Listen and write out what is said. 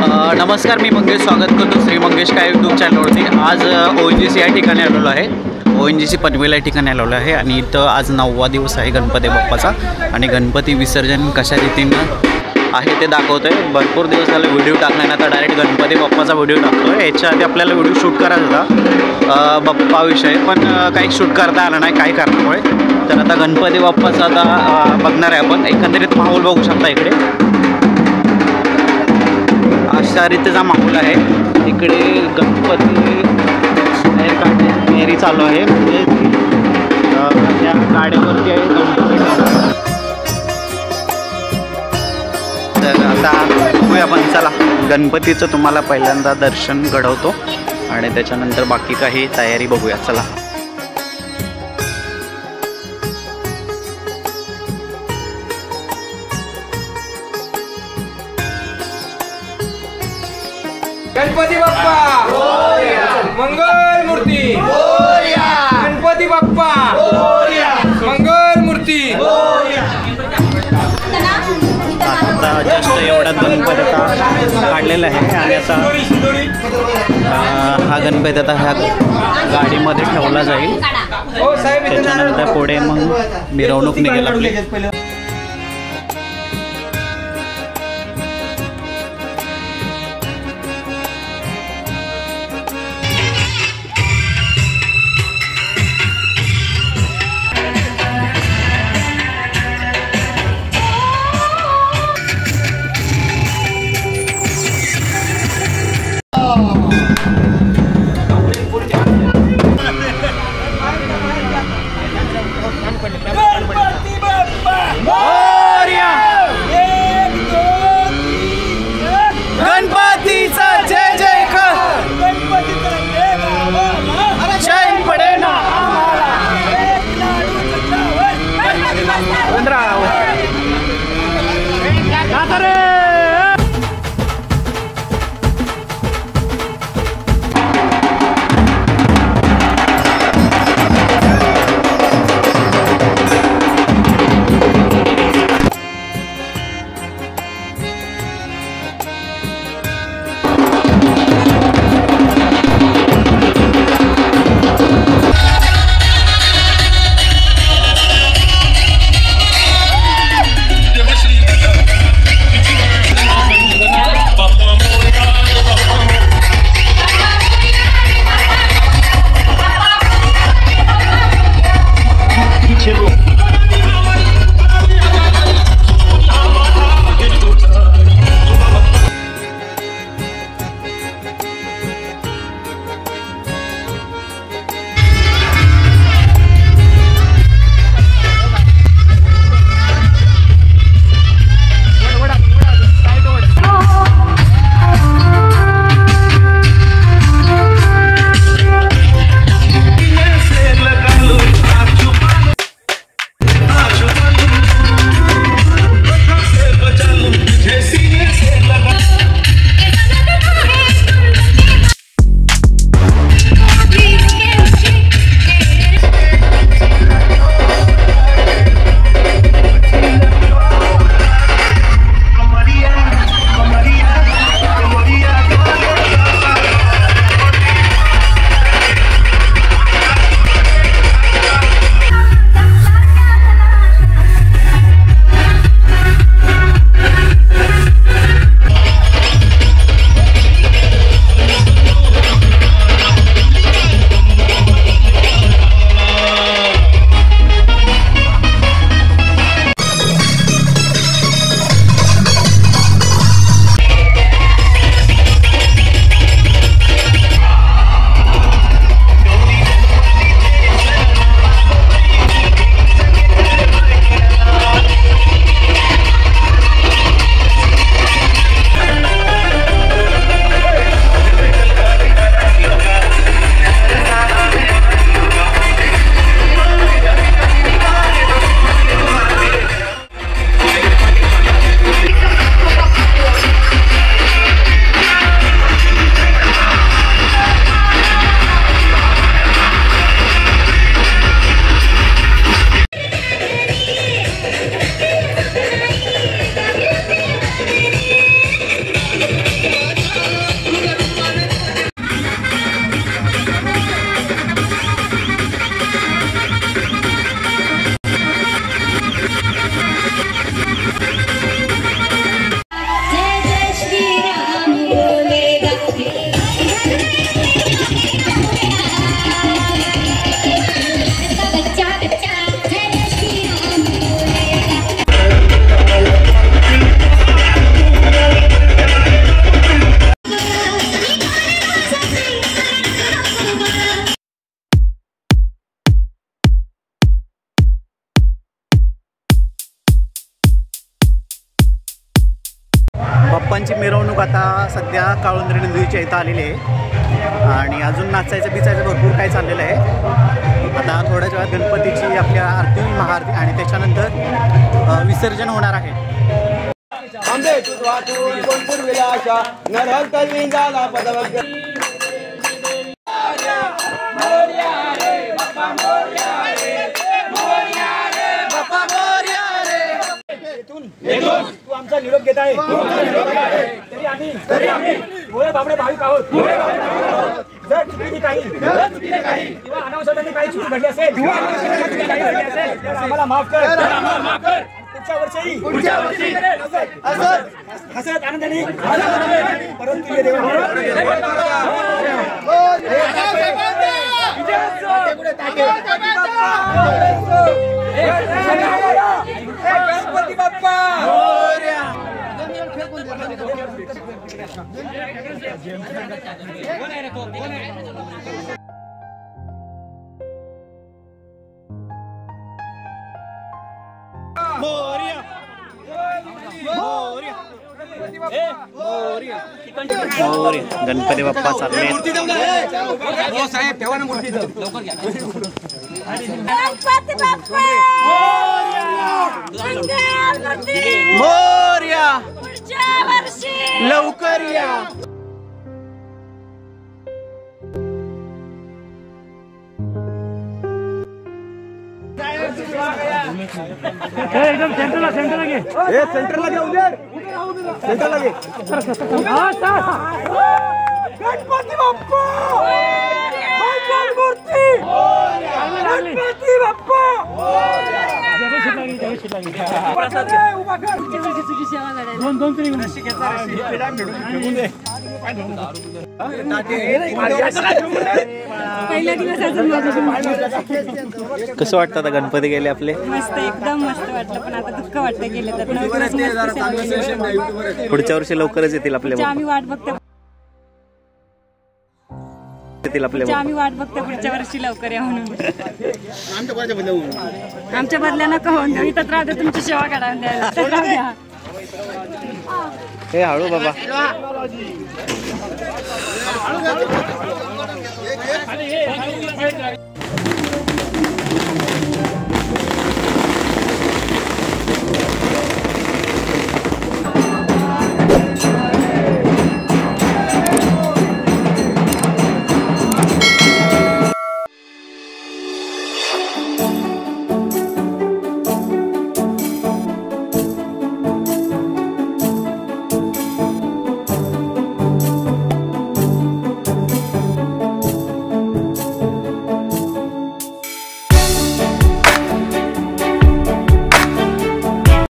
नमस्कार, मी मंगेश स्वागत करतो श्री मंगेश काय यूट्यूब चॅनलवरती। आज ONGC या ठिकाणी आलेलो आहे। ONGC पनवेल या ठिकाणी आलेलो आहे आणि इथं आज 9वा दिवस आहे गणपती बाप्पाचा आणि गणपती विसर्जन कशा रीतीनं आहे ते दाखवतोय। भरपूर दिवस झाले व्हिडिओ टाकला नाही, आता डायरेक्ट गणपती बाप्पाचा व्हिडिओ टाकतोय। याच्या आधी आपल्याला व्हिडिओ शूट करायचा होता बाप्पाविषयी, पण काही शूट करता आलं नाही काही कारणामुळे। तर आता गणपती बाप्पाचा आता बघणार आहे आपण। एकंदरीत माहोल बघू शकता इकडे अशा रीतीचा माहोल आहे। इकडे गणपती बाहेर काढण्याची तयारी चालू आहे, म्हणजे त्या गाड्यावरती आहे गणपती। तर आता बघूया आपण, चला गणपतीचं तुम्हाला पहिल्यांदा दर्शन घडवतो आणि त्याच्यानंतर बाकी काही तयारी बघूया, चला। गणपती बाप्पा मंगल मूर्ती, गणपती बाप्पा मंगल मूर्ती। आता जस्ट एवढा गणपती आता काढलेला आहे आणि आता हा गणपती आता ह्या गाडीमध्ये ठेवला जाईल। त्याच्यानंतर पुढे मग मिरवणूक निघेल आपली। आता सध्या काळुंद्रे नदीच्या इथं आलेली आहे आणि अजून नाचायचं बिचायचं भरपूर काय चाललेलं आहे. आता थोड्याच वेळात गणपतीची आपल्या आरती महाआरती आणि त्याच्यानंतर विसर्जन होणार आहे. आंबे तुझवातून कोण पूर्वीला आशा नरहल तलवीन झाला पदवग तू आमचा निरोप घेत आहे तरी आम्ही भोळे बाबडे भाविक आहोत. जर चुकीने काही किंवा अनावश्यकपणे काही चूक घडली असेल तर आम्हाला माफ कर. पुढच्या वर्षी हसत आनंदाने परंतु ये देवा गणपती बाप्पा गणपती बाप्पा चालले. साहेब ठेवा ना मूर्ती मोरया लवकर या. एकदम सेंटरला घे. सेंटरला घे उद्या सेंटरला घे. गणपती बाप्पा मूर्ती गणपती बाप्पा दोन तरी कसं वाटतं आता गणपती गेले आपले? मस्त, एकदम मस्त वाटलं. पण आता दुःख वाटतं गेले तर पुढच्या वर्षी लवकरच येतील आपले आम्ही वाट बघतो. आम्ही वाट बघतो पुढच्या वर्षी लवकर या म्हणून. आमच्या बदल्यानं कहून देऊ इथं राहते तुमची सेवा करायला द्यायला. हे हळू बाबा.